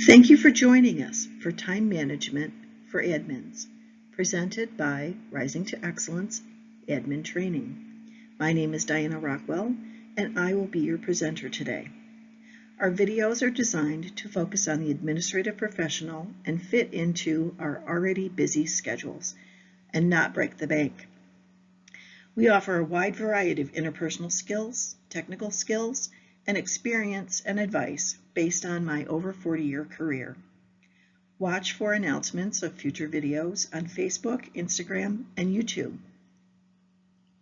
Thank you for joining us for Time Management for Admins, presented by Rising to Excellence Admin Training. My name is Diana Rockwell, and I will be your presenter today. Our videos are designed to focus on the administrative professional and fit into our already busy schedules, and not break the bank. We offer a wide variety of interpersonal skills, technical skills, and experience and advice based on my over 40-year career. Watch for announcements of future videos on Facebook, Instagram, and YouTube.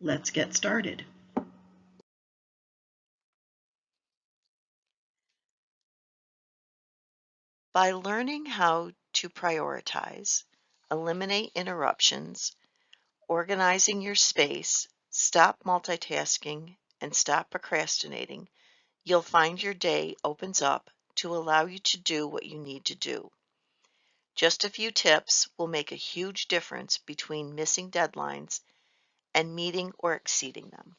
Let's get started. By learning how to prioritize, eliminate interruptions, organizing your space, stop multitasking, and stop procrastinating, you'll find your day opens up to allow you to do what you need to do. Just a few tips will make a huge difference between missing deadlines and meeting or exceeding them.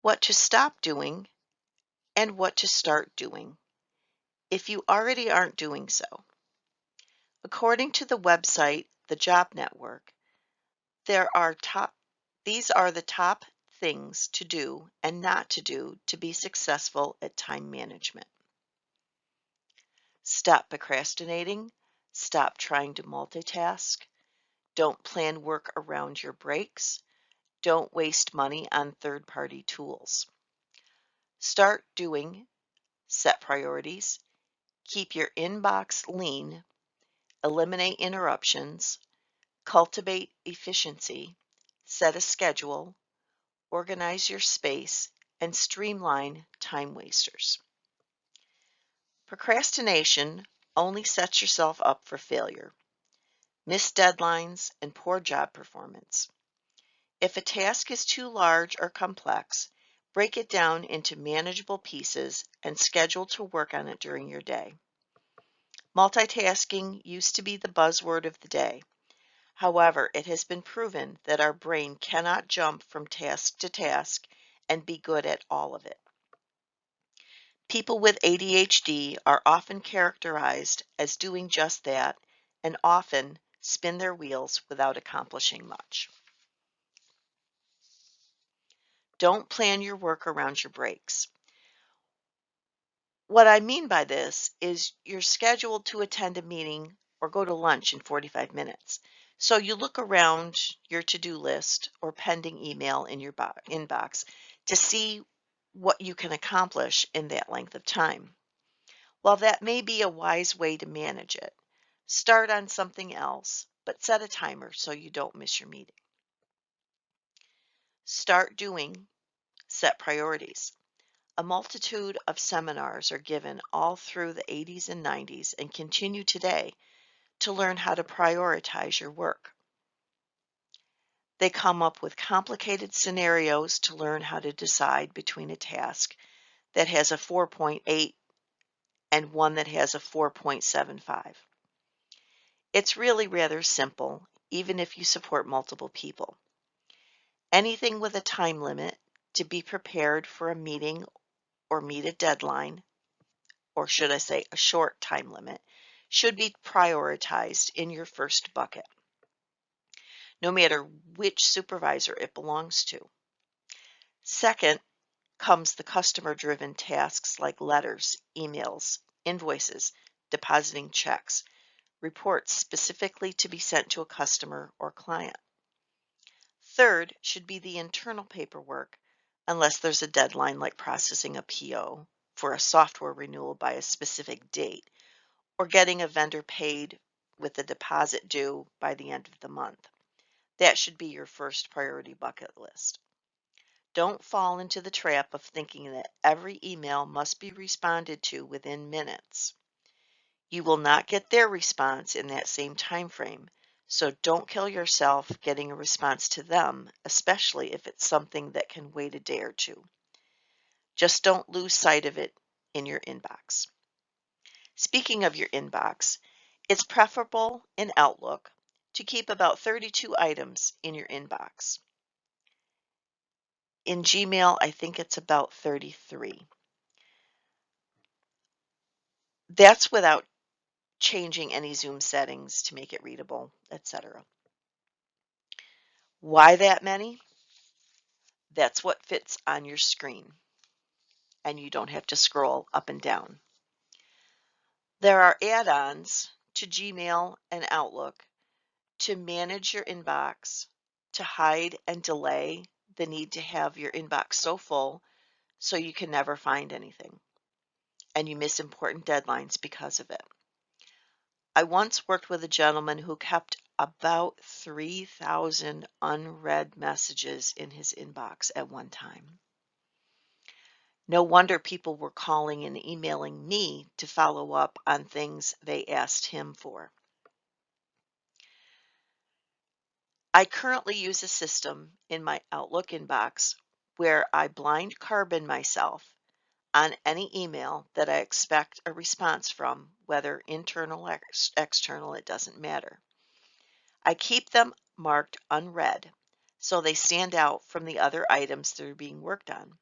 What to stop doing and what to start doing if you already aren't doing so. According to the website, the Job Network, these are the top things to do and not to do to be successful at time management. Stop procrastinating. Stop trying to multitask. Don't plan work around your breaks. Don't waste money on third-party tools. Start doing. Set priorities. Keep your inbox lean. Eliminate interruptions. Cultivate efficiency. Set a schedule. Organize your space, and streamline time wasters. Procrastination only sets yourself up for failure, missed deadlines, and poor job performance. If a task is too large or complex, break it down into manageable pieces and schedule to work on it during your day. Multitasking used to be the buzzword of the day. However, it has been proven that our brain cannot jump from task to task and be good at all of it. People with ADHD are often characterized as doing just that and often spin their wheels without accomplishing much. Don't plan your work around your breaks. What I mean by this is you're scheduled to attend a meeting or go to lunch in 45 minutes. So you look around your to-do list or pending email in your inbox to see what you can accomplish in that length of time. While that may be a wise way to manage it, start on something else, but set a timer so you don't miss your meeting. Start doing, set priorities. A multitude of seminars are given all through the 80s and 90s and continue today to learn how to prioritize your work. They come up with complicated scenarios to learn how to decide between a task that has a 4.8 and one that has a 4.75. It's really rather simple, even if you support multiple people. Anything with a time limit to be prepared for a meeting or meet a deadline, or should I say a short time limit, should be prioritized in your first bucket, no matter which supervisor it belongs to. Second comes the customer-driven tasks like letters, emails, invoices, depositing checks, reports specifically to be sent to a customer or client. Third should be the internal paperwork, unless there's a deadline like processing a PO for a software renewal by a specific date, or getting a vendor paid with a deposit due by the end of the month. That should be your first priority bucket list. Don't fall into the trap of thinking that every email must be responded to within minutes. You will not get their response in that same time frame, so don't kill yourself getting a response to them, especially if it's something that can wait a day or two. Just don't lose sight of it in your inbox. Speaking of your inbox, it's preferable in Outlook to keep about 32 items in your inbox. In Gmail, I think it's about 33. That's without changing any Zoom settings to make it readable, etc. Why that many? That's what fits on your screen, and you don't have to scroll up and down. There are add-ons to Gmail and Outlook to manage your inbox, to hide and delay the need to have your inbox so full so you can never find anything and you miss important deadlines because of it. I once worked with a gentleman who kept about 3,000 unread messages in his inbox at one time. No wonder people were calling and emailing me to follow up on things they asked him for. I currently use a system in my Outlook inbox where I blind carbon myself on any email that I expect a response from, whether internal or external, it doesn't matter. I keep them marked unread so they stand out from the other items that are being worked on.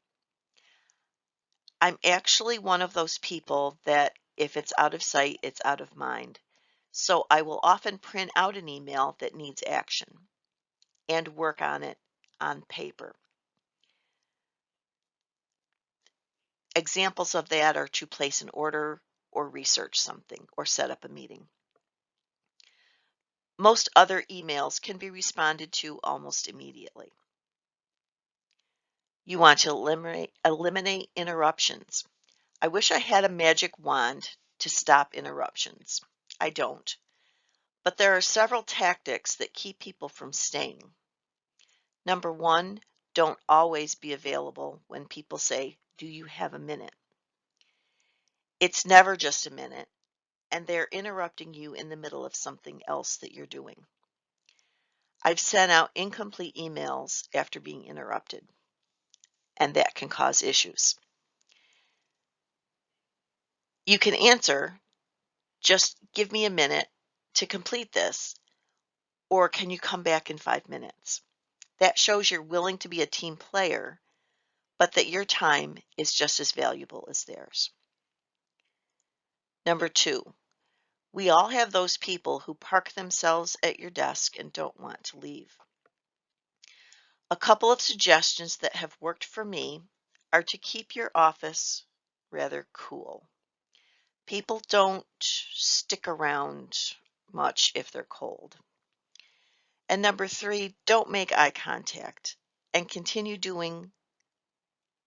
I'm actually one of those people that if it's out of sight, it's out of mind. So I will often print out an email that needs action and work on it on paper. Examples of that are to place an order or research something or set up a meeting. Most other emails can be responded to almost immediately. You want to eliminate interruptions. I wish I had a magic wand to stop interruptions. I don't. But there are several tactics that keep people from staying. Number one, don't always be available when people say, "Do you have a minute?" It's never just a minute, and they're interrupting you in the middle of something else that you're doing. I've sent out incomplete emails after being interrupted, and that can cause issues. You can answer, "Just give me a minute to complete this," or "Can you come back in 5 minutes?" That shows you're willing to be a team player, but that your time is just as valuable as theirs. Number two, we all have those people who park themselves at your desk and don't want to leave. A couple of suggestions that have worked for me are to keep your office rather cool. People don't stick around much if they're cold. And number three, don't make eye contact and continue doing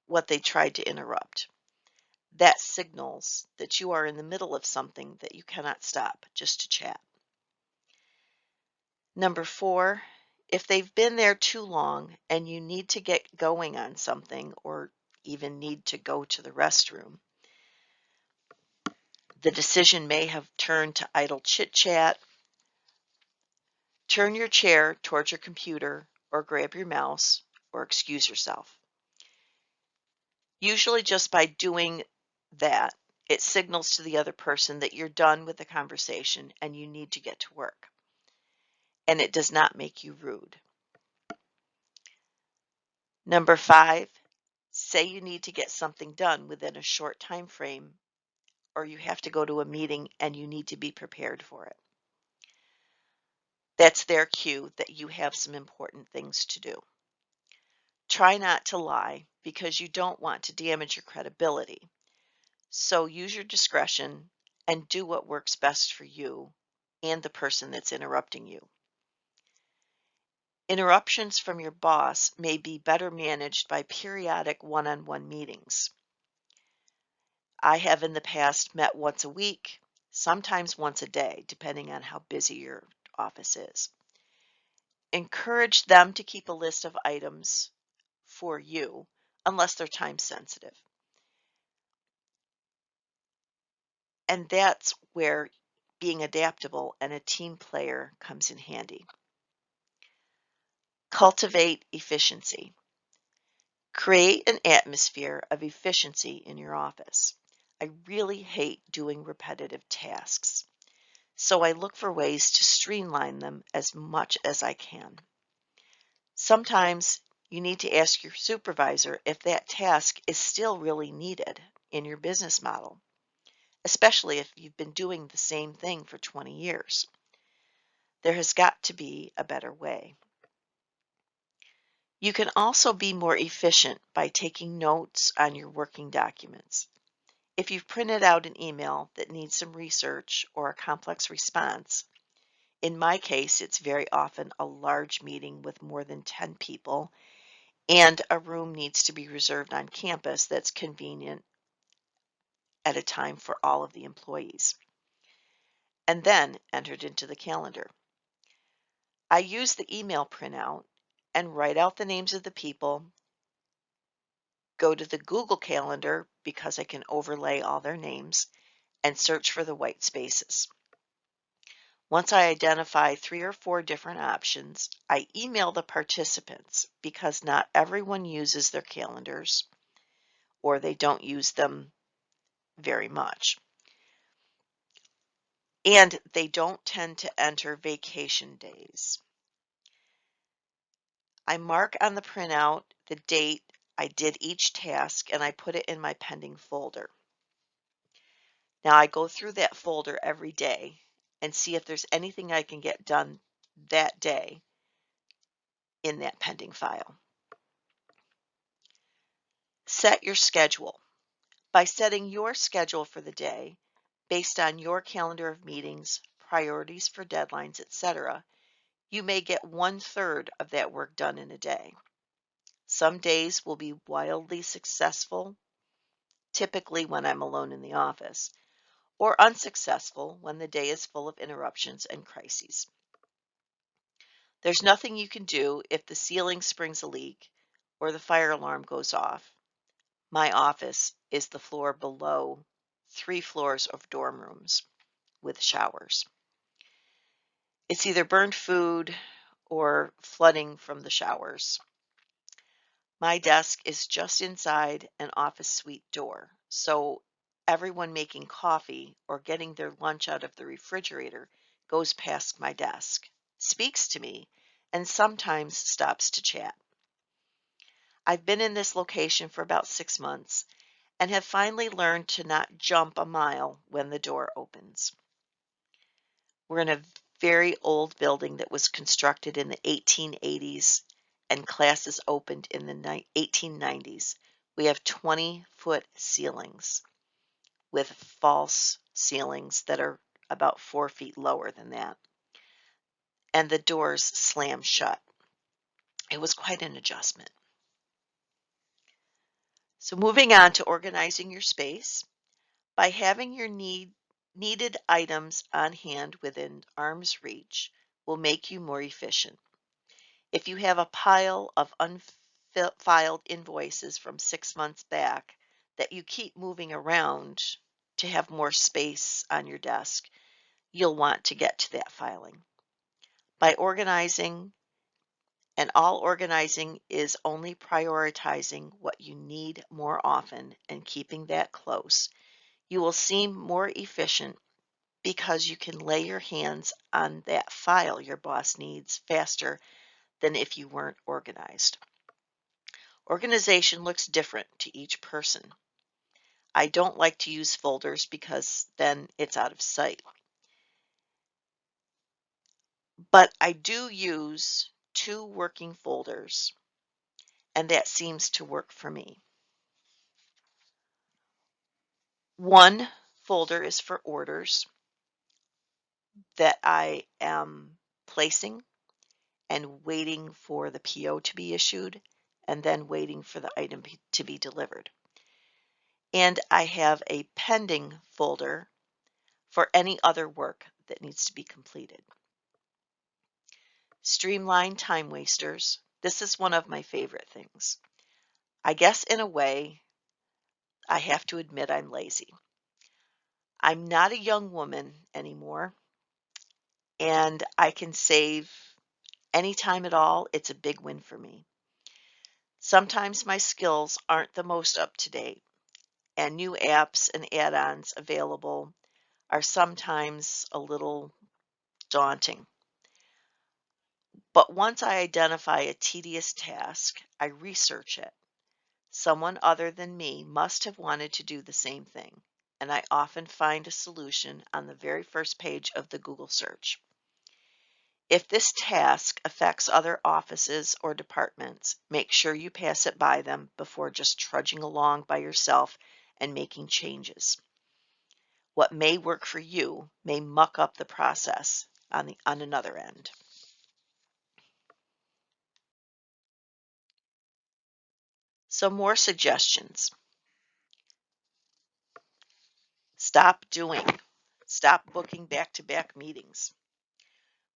what they tried to interrupt. That signals that you are in the middle of something that you cannot stop just to chat. Number four, if they've been there too long and you need to get going on something or even need to go to the restroom, the decision may have turned to idle chit chat. Turn your chair towards your computer or grab your mouse or excuse yourself. Usually just by doing that, it signals to the other person that you're done with the conversation and you need to get to work. And it does not make you rude. Number five, say you need to get something done within a short time frame or you have to go to a meeting and you need to be prepared for it. That's their cue that you have some important things to do. Try not to lie because you don't want to damage your credibility. So use your discretion and do what works best for you and the person that's interrupting you. Interruptions from your boss may be better managed by periodic one-on-one meetings. I have in the past met once a week, sometimes once a day, depending on how busy your office is. Encourage them to keep a list of items for you, unless they're time sensitive. And that's where being adaptable and a team player comes in handy. Cultivate efficiency. Create an atmosphere of efficiency in your office. I really hate doing repetitive tasks, so I look for ways to streamline them as much as I can. Sometimes you need to ask your supervisor if that task is still really needed in your business model. especially if you've been doing the same thing for 20 years. There has got to be a better way. You can also be more efficient by taking notes on your working documents. If you've printed out an email that needs some research or a complex response, in my case, it's very often a large meeting with more than 10 people, and a room needs to be reserved on campus that's convenient at a time for all of the employees, and then entered into the calendar. I use the email printout and write out the names of the people, go to the Google Calendar because I can overlay all their names, and search for the white spaces. Once I identify 3 or 4 different options, I email the participants because not everyone uses their calendars or they don't use them very much. And they don't tend to enter vacation days. I mark on the printout the date I did each task and I put it in my pending folder. Now I go through that folder every day and see if there's anything I can get done that day in that pending file. Set your schedule. By setting your schedule for the day based on your calendar of meetings, priorities for deadlines, etc., you may get 1/3 of that work done in a day. Some days will be wildly successful, typically when I'm alone in the office, or unsuccessful when the day is full of interruptions and crises. There's nothing you can do if the ceiling springs a leak or the fire alarm goes off. My office is the floor below 3 floors of dorm rooms with showers. It's either burned food or flooding from the showers. My desk is just inside an office suite door, so everyone making coffee or getting their lunch out of the refrigerator goes past my desk, speaks to me, and sometimes stops to chat. I've been in this location for about 6 months and have finally learned to not jump a mile when the door opens. We're in a very old building that was constructed in the 1880s and classes opened in the 1890s. We have 20-foot ceilings with false ceilings that are about 4 feet lower than that. And the doors slam shut. It was quite an adjustment. So moving on to organizing your space. By having your needed items on hand within arm's reach will make you more efficient. If you have a pile of unfiled invoices from 6 months back that you keep moving around to have more space on your desk, you'll want to get to that filing. By organizing, and all organizing is only prioritizing what you need more often and keeping that close, you will seem more efficient because you can lay your hands on that file your boss needs faster than if you weren't organized. Organization looks different to each person. I don't like to use folders because then it's out of sight. But I do use 2 working folders, and that seems to work for me. One folder is for orders that I am placing and waiting for the PO to be issued, and then waiting for the item to be delivered. And I have a pending folder for any other work that needs to be completed. Streamline time wasters. This is one of my favorite things. I guess in a way, I have to admit I'm lazy. I'm not a young woman anymore, and I can save any time at all. It's a big win for me. Sometimes my skills aren't the most up to date, and new apps and add-ons available are sometimes a little daunting. But once I identify a tedious task, I research it. Someone other than me must have wanted to do the same thing. and I often find a solution on the very first page of the Google search. If this task affects other offices or departments, make sure you pass it by them before just trudging along by yourself and making changes. What may work for you may muck up the process on another end. Some more suggestions. Stop booking back-to-back meetings.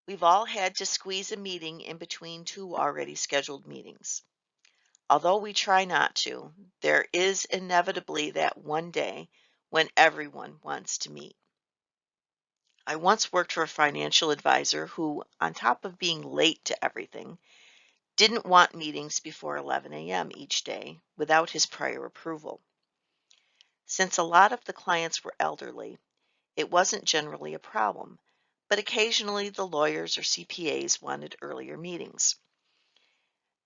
We've all had to squeeze a meeting in between two already scheduled meetings. Although we try not to, there is inevitably that one day when everyone wants to meet. I once worked for a financial advisor who, on top of being late to everything, didn't want meetings before 11 a.m. each day without his prior approval. Since a lot of the clients were elderly, it wasn't generally a problem, but occasionally the lawyers or CPAs wanted earlier meetings.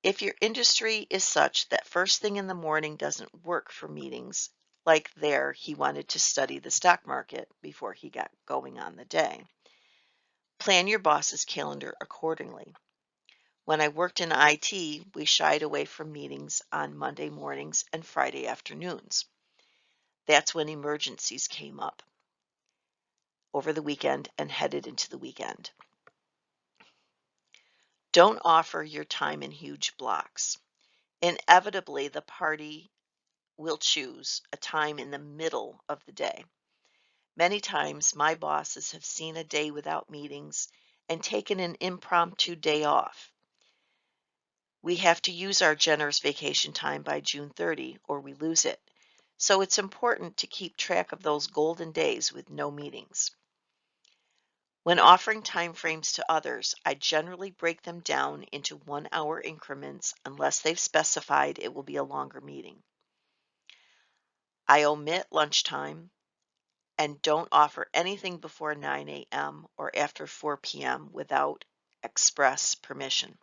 If your industry is such that first thing in the morning doesn't work for meetings, like there he wanted to study the stock market before he got going on the day, plan your boss's calendar accordingly. When I worked in IT, we shied away from meetings on Monday mornings and Friday afternoons. That's when emergencies came up over the weekend and headed into the weekend. Don't offer your time in huge blocks. Inevitably, the party will choose a time in the middle of the day. Many times, my bosses have seen a day without meetings and taken an impromptu day off. We have to use our generous vacation time by June 30 or we lose it. So it's important to keep track of those golden days with no meetings. When offering time frames to others, I generally break them down into 1-hour increments unless they've specified it will be a longer meeting. I omit lunchtime and don't offer anything before 9 a.m. or after 4 p.m. without express permission.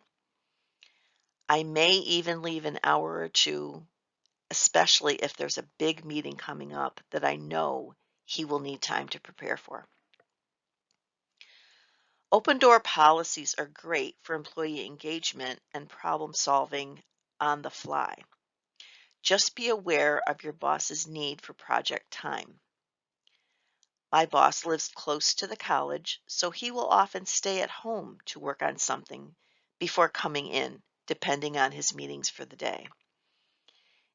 I may even leave an hour or two, especially if there's a big meeting coming up that I know he will need time to prepare for. Open door policies are great for employee engagement and problem solving on the fly. Just be aware of your boss's need for project time. My boss lives close to the college, so he will often stay at home to work on something before coming in, depending on his meetings for the day.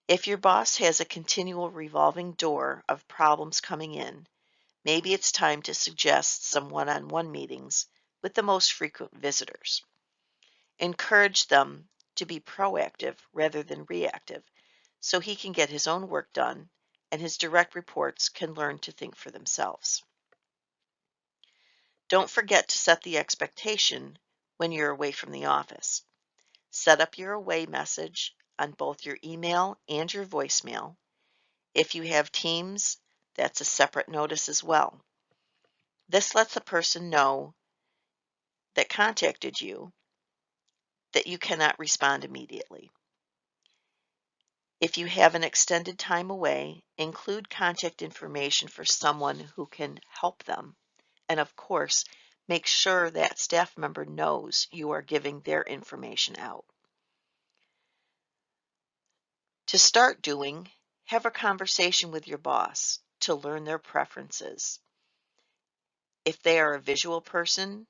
If your boss has a continual revolving door of problems coming in, maybe it's time to suggest some one-on-one meetings with the most frequent visitors. Encourage them to be proactive rather than reactive so he can get his own work done and his direct reports can learn to think for themselves. Don't forget to set the expectation when you're away from the office. Set up your away message on both your email and your voicemail. If you have Teams, that's a separate notice as well. This lets the person know that contacted you that you cannot respond immediately. If you have an extended time away, include contact information for someone who can help them. And of course, make sure that staff member knows you are giving their information out. To start doing, have a conversation with your boss to learn their preferences. If they are a visual person,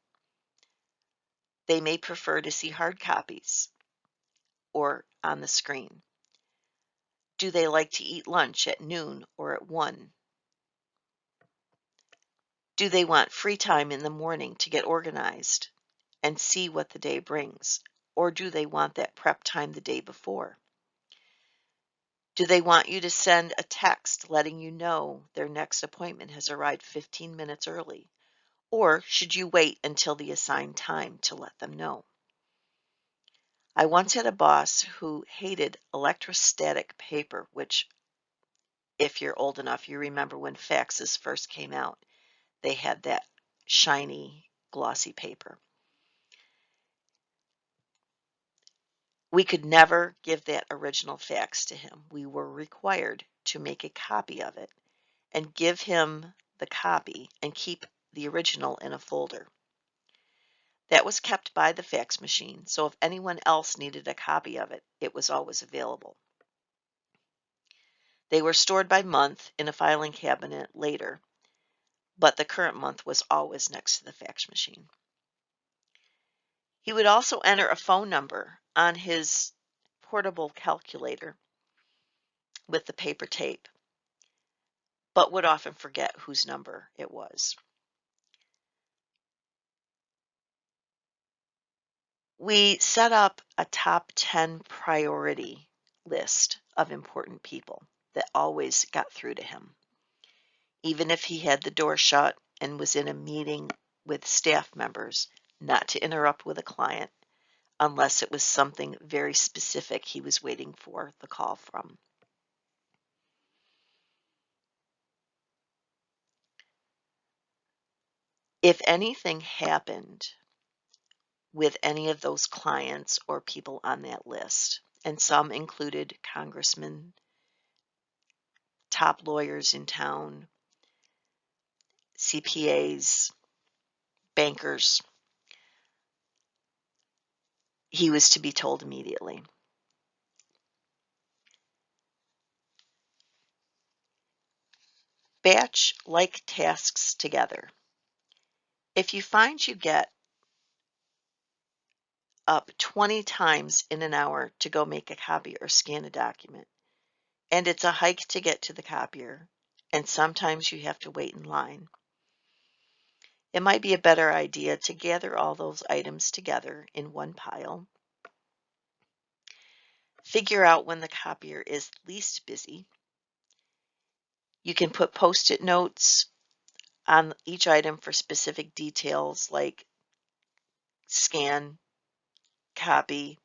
they may prefer to see hard copies or on the screen. Do they like to eat lunch at noon or at 1? Do they want free time in the morning to get organized and see what the day brings? Or do they want that prep time the day before? Do they want you to send a text letting you know their next appointment has arrived 15 minutes early? Or should you wait until the assigned time to let them know? I once had a boss who hated electrostatic paper, which, if you're old enough, you remember when faxes first came out. They had that shiny, glossy paper. We could never give that original fax to him. We were required to make a copy of it and give him the copy and keep the original in a folder. That was kept by the fax machine, so if anyone else needed a copy of it, it was always available. They were stored by month in a filing cabinet later, but the current month was always next to the fax machine. He would also enter a phone number on his portable calculator with the paper tape, but would often forget whose number it was. We set up a top 10 priority list of important people that always got through to him. Even if he had the door shut and was in a meeting with staff members, not to interrupt with a client unless it was something very specific he was waiting for the call from. If anything happened with any of those clients or people on that list, and some included congressmen, top lawyers in town, CPAs, bankers, he was to be told immediately. Batch like tasks together. If you find you get up 20 times in an hour to go make a copy or scan a document, and it's a hike to get to the copier, and sometimes you have to wait in line, it might be a better idea to gather all those items together in one pile, figure out when the copier is least busy. You can put post-it notes on each item for specific details like scan, copy,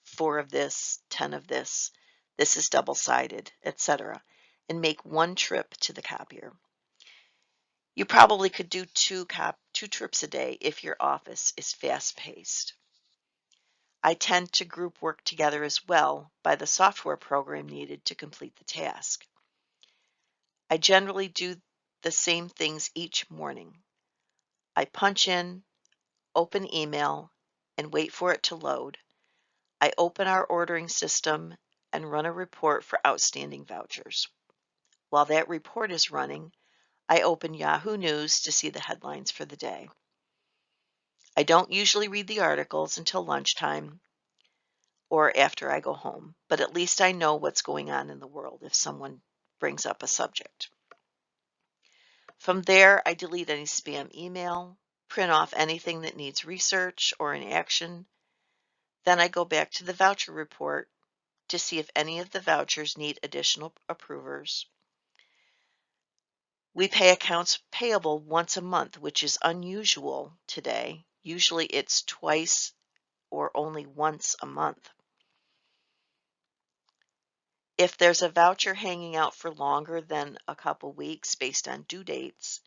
4 of this, 10 of this is double-sided, etc., and make one trip to the copier. You probably could do two trips a day if your office is fast-paced. I tend to group work together as well by the software program needed to complete the task. I generally do the same things each morning. I punch in, open email, and wait for it to load. I open our ordering system and run a report for outstanding vouchers. While that report is running, I open Yahoo News to see the headlines for the day. I don't usually read the articles until lunchtime or after I go home, but at least I know what's going on in the world if someone brings up a subject. From there, I delete any spam email, print off anything that needs research or an action. Then I go back to the voucher report to see if any of the vouchers need additional approvers. We pay accounts payable once a month, which is unusual today. Usually it's twice or only once a month. If there's a voucher hanging out for longer than a couple weeks based on due dates,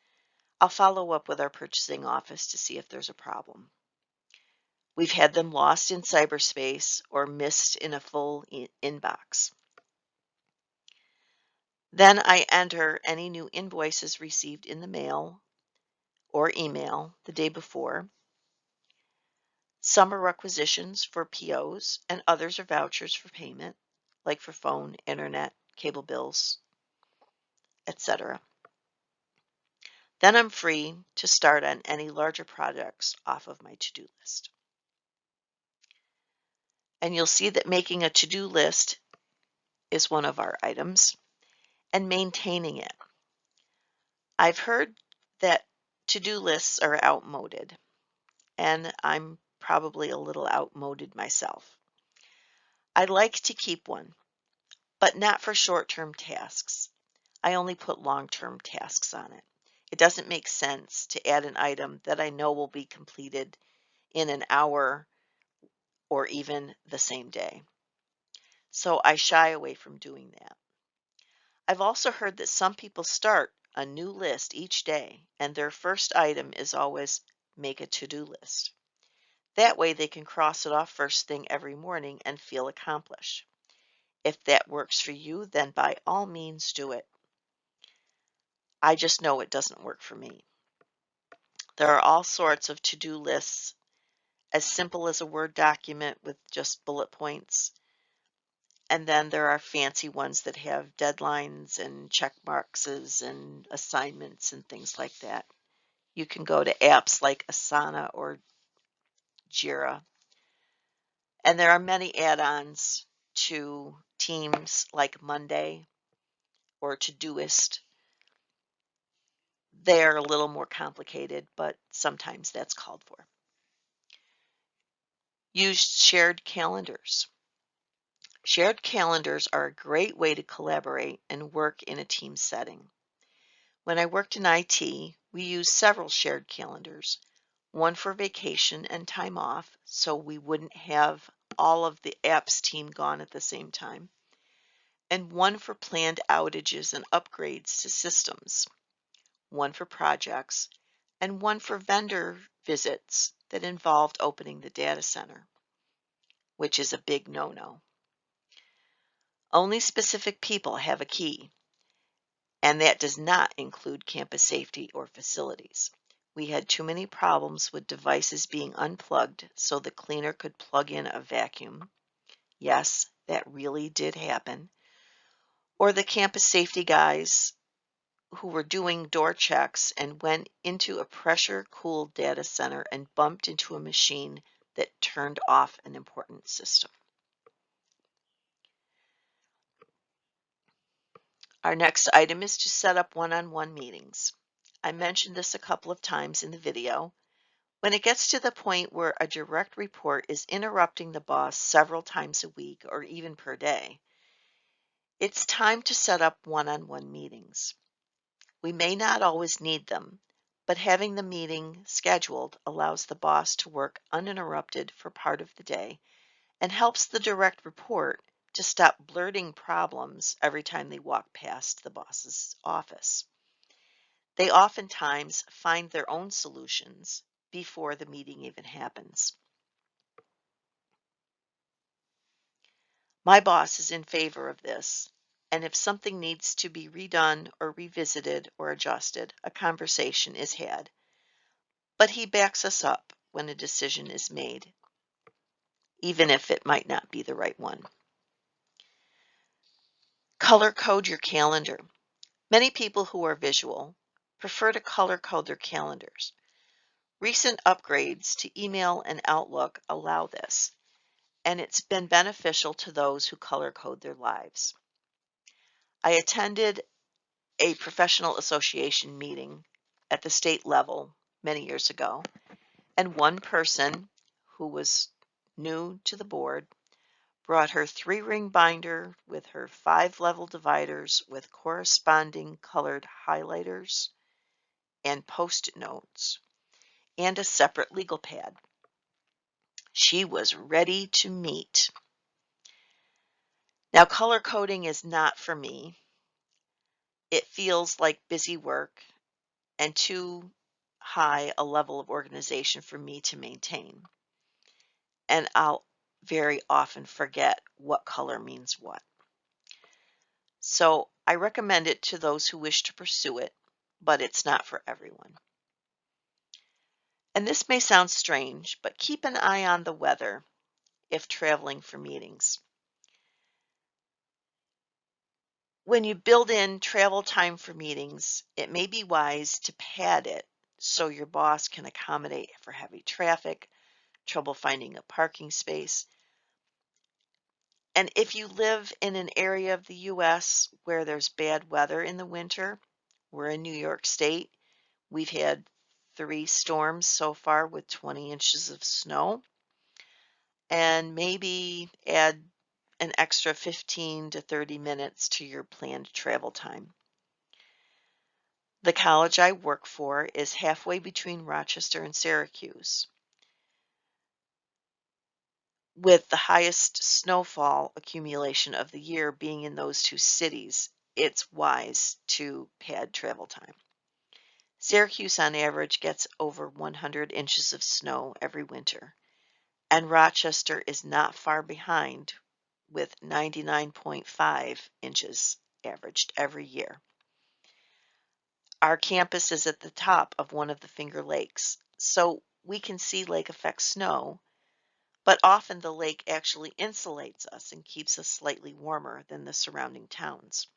I'll follow up with our purchasing office to see if there's a problem. We've had them lost in cyberspace or missed in a full inbox. Then I enter any new invoices received in the mail or email the day before. Some are requisitions for POs and others are vouchers for payment, like for phone, internet, cable bills, etc. Then I'm free to start on any larger projects off of my to-do list. And you'll see that making a to-do list is one of our items, and maintaining it. I've heard that to-do lists are outmoded, and I'm probably a little outmoded myself. I like to keep one, but not for short-term tasks. I only put long-term tasks on it. It doesn't make sense to add an item that I know will be completed in an hour or even the same day. So I shy away from doing that. I've also heard that some people start a new list each day and their first item is always make a to-do list. That way they can cross it off first thing every morning and feel accomplished. If that works for you, then by all means do it. I just know it doesn't work for me. There are all sorts of to-do lists, as simple as a Word document with just bullet points. And then there are fancy ones that have deadlines and check marks and assignments and things like that. You can go to apps like Asana or Jira. And there are many add-ons to Teams like Monday or Todoist. They're a little more complicated, but sometimes that's called for. Use shared calendars. Shared calendars are a great way to collaborate and work in a team setting. When I worked in IT, we used several shared calendars, one for vacation and time off, so we wouldn't have all of the apps team gone at the same time, and one for planned outages and upgrades to systems, one for projects, and one for vendor visits that involved opening the data center, which is a big no-no. Only specific people have a key, and that does not include campus safety or facilities. We had too many problems with devices being unplugged so the cleaner could plug in a vacuum. Yes, that really did happen. Or the campus safety guys who were doing door checks and went into a pressure-cooled data center and bumped into a machine that turned off an important system. Our next item is to set up one-on-one meetings. I mentioned this a couple of times in the video. When it gets to the point where a direct report is interrupting the boss several times a week or even per day, it's time to set up one-on-one meetings. We may not always need them, but having the meeting scheduled allows the boss to work uninterrupted for part of the day and helps the direct report to stop blurting problems every time they walk past the boss's office. They oftentimes find their own solutions before the meeting even happens. My boss is in favor of this, and if something needs to be redone or revisited or adjusted, a conversation is had. But he backs us up when a decision is made, even if it might not be the right one. Color code your calendar. Many people who are visual prefer to color code their calendars. Recent upgrades to email and Outlook allow this, and it's been beneficial to those who color code their lives. I attended a professional association meeting at the state level many years ago, and one person who was new to the board brought her 3-ring binder with her 5-level dividers with corresponding colored highlighters and post-it notes and a separate legal pad. She was ready to meet. Now, color coding is not for me. It feels like busy work and too high a level of organization for me to maintain. And I'll very often forget what color means what. So I recommend it to those who wish to pursue it, but it's not for everyone. And this may sound strange, but keep an eye on the weather if traveling for meetings. When you build in travel time for meetings, it may be wise to pad it so your boss can accommodate for heavy traffic, trouble finding a parking space. And if you live in an area of the US where there's bad weather in the winter, we're in New York State, we've had 3 storms so far with 20 inches of snow, and maybe add an extra 15 to 30 minutes to your planned travel time. The college I work for is halfway between Rochester and Syracuse, with the highest snowfall accumulation of the year being in those 2 cities. It's wise to pad travel time. Syracuse on average gets over 100 inches of snow every winter, and Rochester is not far behind with 99.5 inches averaged every year. Our campus is at the top of one of the Finger Lakes, so we can see lake effect snow, but often the lake actually insulates us and keeps us slightly warmer than the surrounding towns.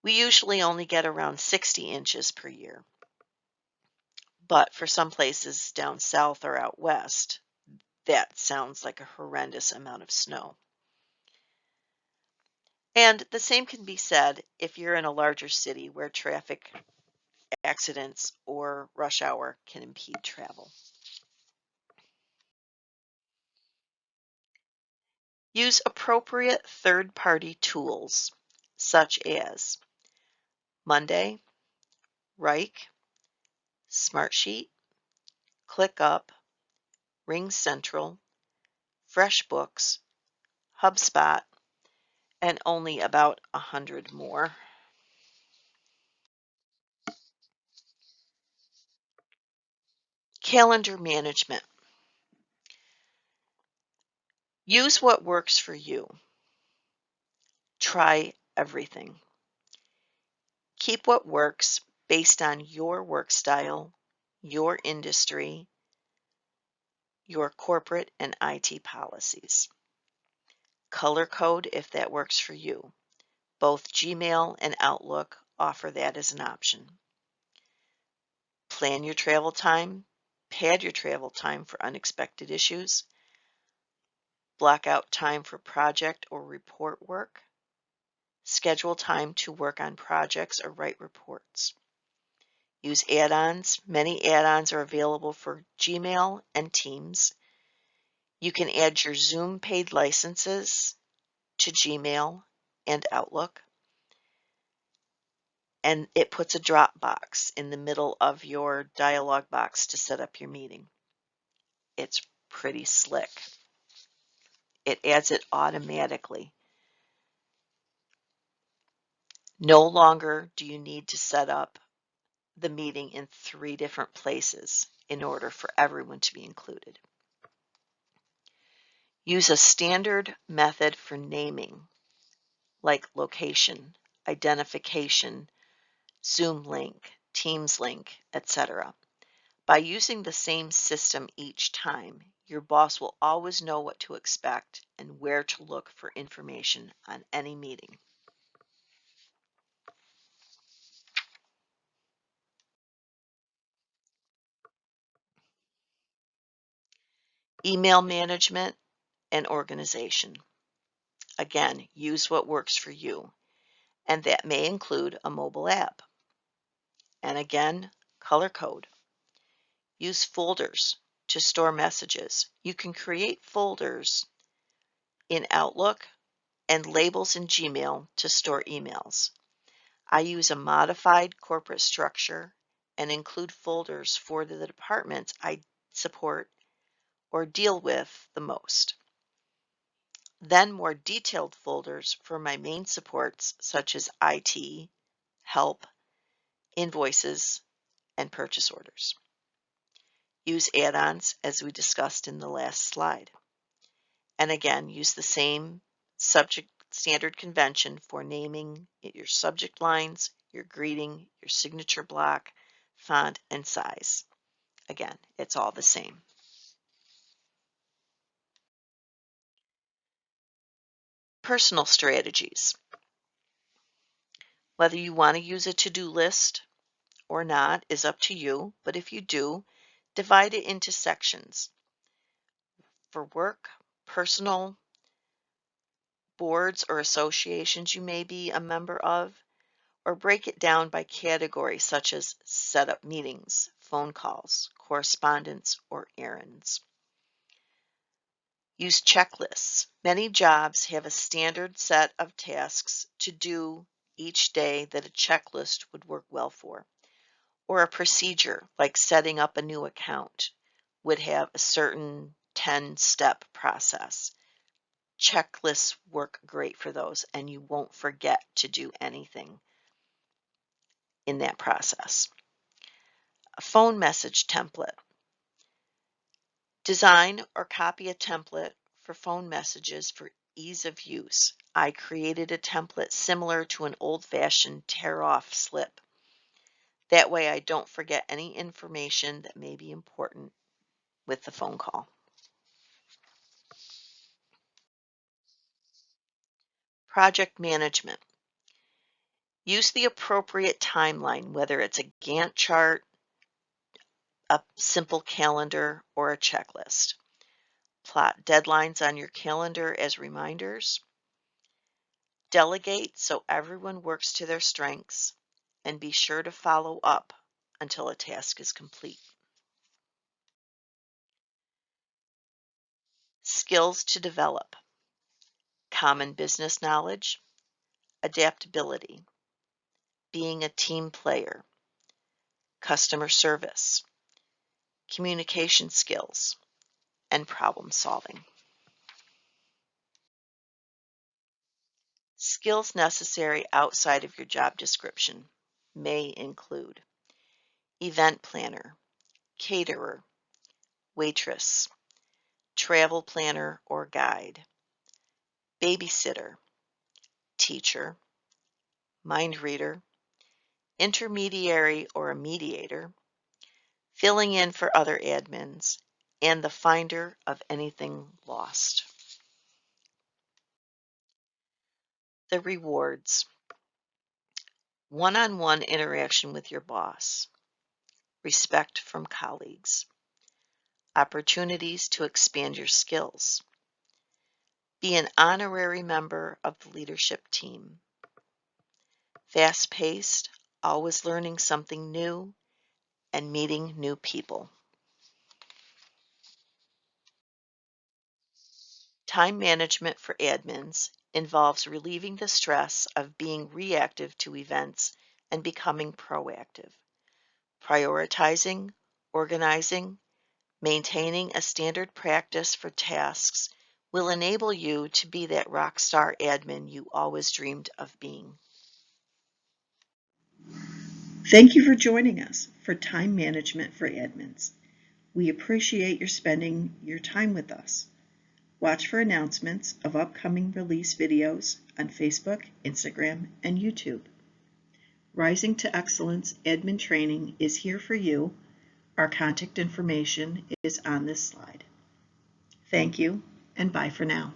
We usually only get around 60 inches per year, but for some places down south or out west, that sounds like a horrendous amount of snow. And the same can be said if you're in a larger city where traffic accidents or rush hour can impede travel. Use appropriate third-party tools such as Monday, Wrike, Smartsheet, ClickUp, RingCentral, FreshBooks, HubSpot, and only about 100 more. Calendar management. Use what works for you. Try everything. Keep what works based on your work style, your industry, your corporate and IT policies. Color code if that works for you. Both Gmail and Outlook offer that as an option. Plan your travel time. Pad your travel time for unexpected issues. Block out time for project or report work. Schedule time to work on projects or write reports. Use add-ons. Many add-ons are available for Gmail and Teams. You can add your Zoom paid licenses to Gmail and Outlook. And it puts a drop box in the middle of your dialog box to set up your meeting. It's pretty slick. It adds it automatically. No longer do you need to set up the meeting in 3 different places in order for everyone to be included. Use a standard method for naming, like location, identification, Zoom link, Teams link, etc. By using the same system each time, your boss will always know what to expect and where to look for information on any meeting. Email management and organization. Again, use what works for you, and that may include a mobile app. And again, color code. Use folders to store messages. You can create folders in Outlook and labels in Gmail to store emails. I use a modified corporate structure and include folders for the departments I support or deal with the most. Then more detailed folders for my main supports such as IT, help, invoices, and purchase orders. Use add-ons as we discussed in the last slide. And again, use the same subject standard convention for naming your subject lines, your greeting, your signature block, font, and size. Again, it's all the same. Personal strategies. Whether you want to use a to-do list or not is up to you, but if you do, divide it into sections. For work, personal, boards or associations you may be a member of, or break it down by category such as set up meetings, phone calls, correspondence, or errands. Use checklists. Many jobs have a standard set of tasks to do each day that a checklist would work well for. Or a procedure like setting up a new account would have a certain 10-step process. Checklists work great for those, and you won't forget to do anything in that process. A phone message template. Design or copy a template for phone messages for Ease of use. I created a template similar to an old-fashioned tear-off slip. That way I don't forget any information that may be important with the phone call. Project management. Use the appropriate timeline, whether it's a Gantt chart, a simple calendar, or a checklist. Plot deadlines on your calendar as reminders. Delegate so everyone works to their strengths, and be sure to follow up until a task is complete. Skills to develop. Common business knowledge, adaptability, being a team player, customer service, communication skills, and problem solving. Skills necessary outside of your job description may include event planner, caterer, waitress, travel planner or guide, babysitter, teacher, mind reader, intermediary or a mediator, filling in for other admins, and the finder of anything lost. The rewards. One-on-one interaction with your boss. Respect from colleagues. Opportunities to expand your skills. Be an honorary member of the leadership team. Fast-paced, always learning something new, and meeting new people. Time management for admins involves relieving the stress of being reactive to events and becoming proactive. Prioritizing, organizing, maintaining a standard practice for tasks will enable you to be that rock star admin you always dreamed of being. Thank you for joining us for Time Management for Admins. We appreciate your spending your time with us. Watch for announcements of upcoming release videos on Facebook, Instagram, and YouTube. Rising to Excellence Admin Training is here for you. Our contact information is on this slide. Thank you, and bye for now.